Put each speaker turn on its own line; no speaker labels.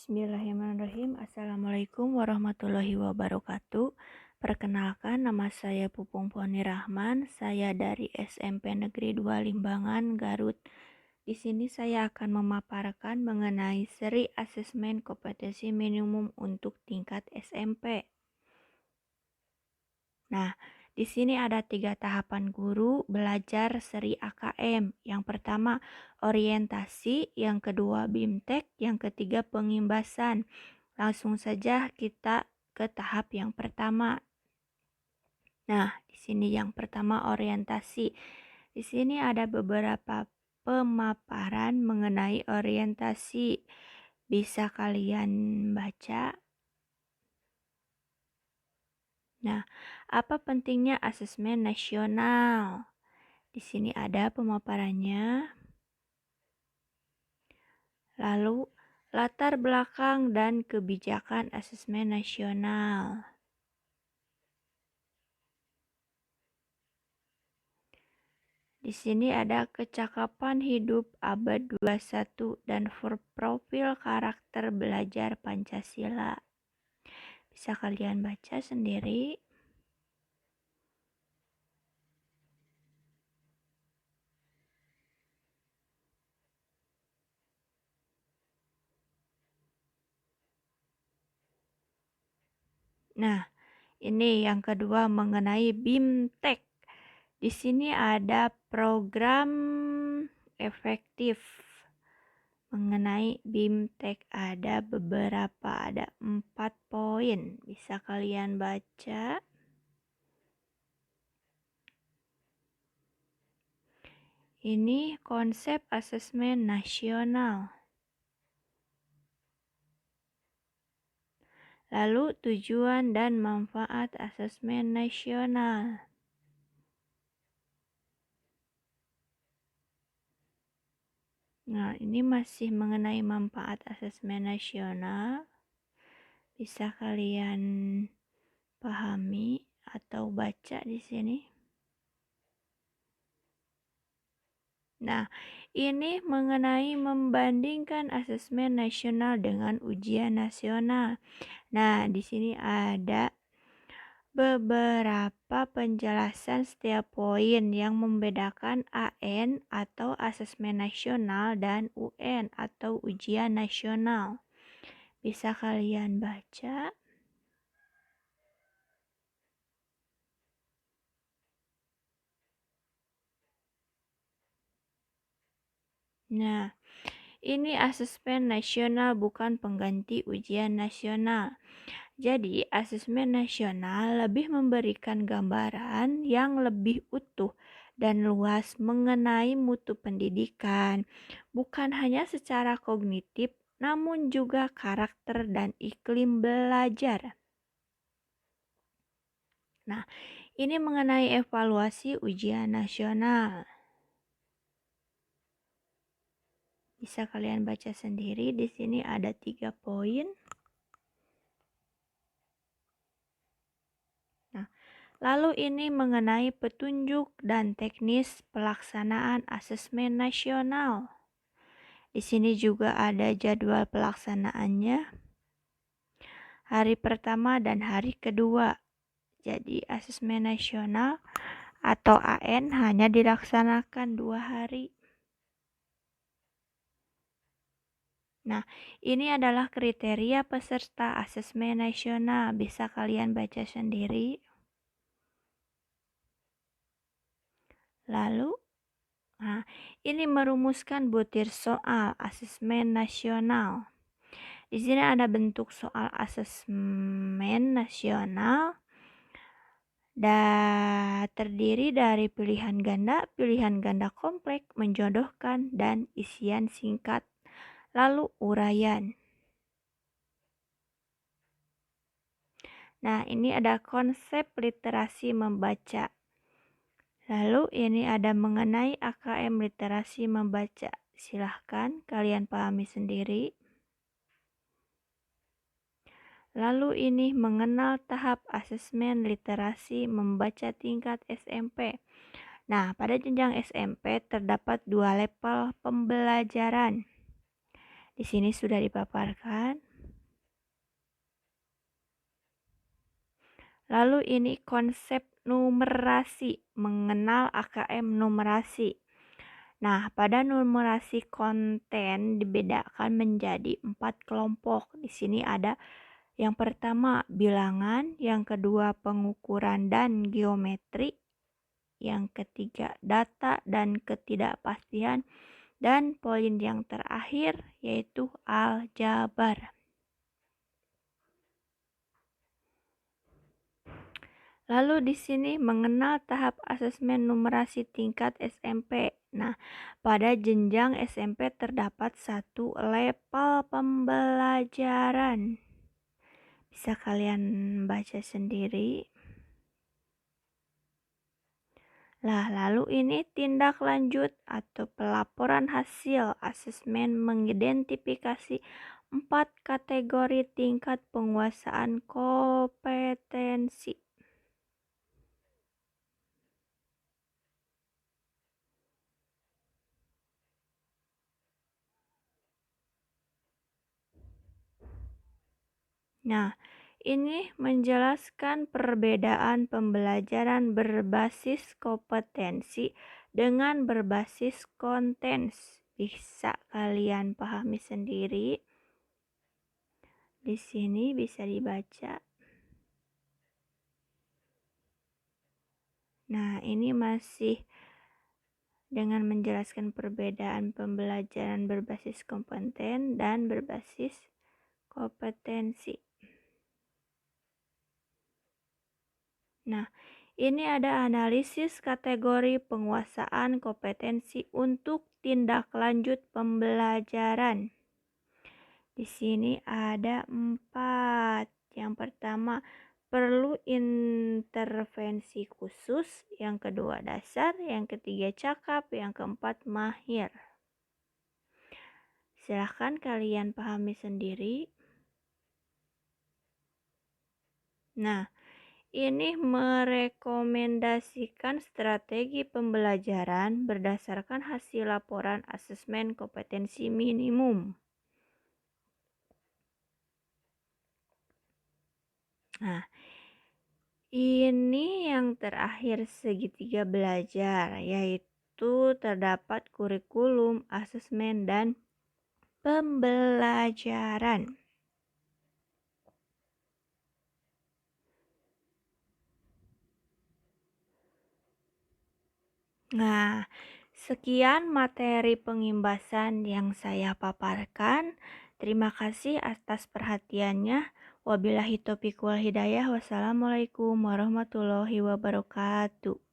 Bismillahirrahmanirrahim. Assalamualaikum warahmatullahi wabarakatuh. Perkenalkan, nama saya Pupung Poni Rahman. Saya dari SMP Negeri 2 Limbangan, Garut. Di sini saya akan memaparkan mengenai seri asesmen kompetensi minimum untuk tingkat SMP. Nah, di sini ada 3 tahapan guru belajar seri AKM. Yang pertama, orientasi. Yang kedua, BIMTEK. Yang ketiga, pengimbasan. Langsung saja kita ke tahap yang pertama. Nah, di sini yang pertama, orientasi. Di sini ada beberapa pemaparan mengenai orientasi. Bisa kalian baca. Nah, apa pentingnya asesmen nasional? Di sini ada pemaparannya. Lalu, latar belakang dan kebijakan asesmen nasional. Di sini ada kecakapan hidup abad 21 dan profil karakter belajar Pancasila. Bisa kalian baca sendiri. Nah, ini yang kedua mengenai BIMTEK. Di sini ada program efektif. Mengenai BIMTEK ada 4 poin. Bisa kalian baca. Ini konsep asesmen nasional. Lalu tujuan dan manfaat asesmen nasional. Nah, ini masih mengenai manfaat asesmen nasional. Bisa kalian pahami atau baca di sini. Nah, ini mengenai membandingkan asesmen nasional dengan ujian nasional. Nah, di sini ada beberapa penjelasan setiap poin yang membedakan AN atau asesmen nasional dan UN atau ujian nasional. Bisa kalian baca. Nah, ini asesmen nasional bukan pengganti ujian nasional. Jadi, asesmen nasional lebih memberikan gambaran yang lebih utuh dan luas mengenai mutu pendidikan, bukan hanya secara kognitif, namun juga karakter dan iklim belajar. Nah, ini mengenai evaluasi ujian nasional. Bisa kalian baca sendiri, di sini ada 3 poin. Nah, lalu ini mengenai petunjuk dan teknis pelaksanaan asesmen nasional. Di sini juga ada jadwal pelaksanaannya. Hari pertama dan hari kedua. Jadi asesmen nasional atau AN hanya dilaksanakan 2 hari. Nah, ini adalah kriteria peserta asesmen nasional. Bisa kalian baca sendiri. Lalu, ini merumuskan butir soal asesmen nasional. Di sini ada bentuk soal asesmen nasional dan terdiri dari pilihan ganda kompleks, menjodohkan, dan isian singkat. Lalu uraian. Nah, ini ada konsep literasi membaca. Lalu ini ada mengenai AKM literasi membaca. Silahkan kalian pahami sendiri. Lalu ini mengenal tahap asesmen literasi membaca tingkat SMP. Nah, pada jenjang SMP terdapat 2 level pembelajaran. Di sini sudah dipaparkan. Lalu ini konsep numerasi, mengenal AKM numerasi. Nah, pada numerasi konten dibedakan menjadi 4 kelompok. Di sini ada yang pertama bilangan, yang kedua pengukuran dan geometri, yang ketiga data dan ketidakpastian, dan poin yang terakhir yaitu aljabar. Lalu di sini mengenal tahap asesmen numerasi tingkat SMP. Nah, pada jenjang SMP terdapat satu level pembelajaran. Bisa kalian baca sendiri. Nah, lalu ini tindak lanjut atau pelaporan hasil asesmen mengidentifikasi 4 kategori tingkat penguasaan kompetensi. Nah, ini menjelaskan perbedaan pembelajaran berbasis kompetensi dengan berbasis kontens. Bisa kalian pahami sendiri. Di sini bisa dibaca. Nah, ini masih dengan menjelaskan perbedaan pembelajaran berbasis kompeten dan berbasis kompetensi. Nah, ini ada analisis kategori penguasaan kompetensi untuk tindak lanjut pembelajaran. Di sini ada 4. Yang pertama, perlu intervensi khusus. Yang kedua, dasar. Yang ketiga, cakap. Yang keempat, mahir. Silahkan kalian pahami sendiri. Nah, ini merekomendasikan strategi pembelajaran berdasarkan hasil laporan asesmen kompetensi minimum. Nah, ini yang terakhir segitiga belajar, yaitu terdapat kurikulum, asesmen, dan pembelajaran. Nah, sekian materi pengimbasan yang saya paparkan. Terima kasih atas perhatiannya. Wabillahi taufiq wal hidayah. Wassalamualaikum warahmatullahi wabarakatuh.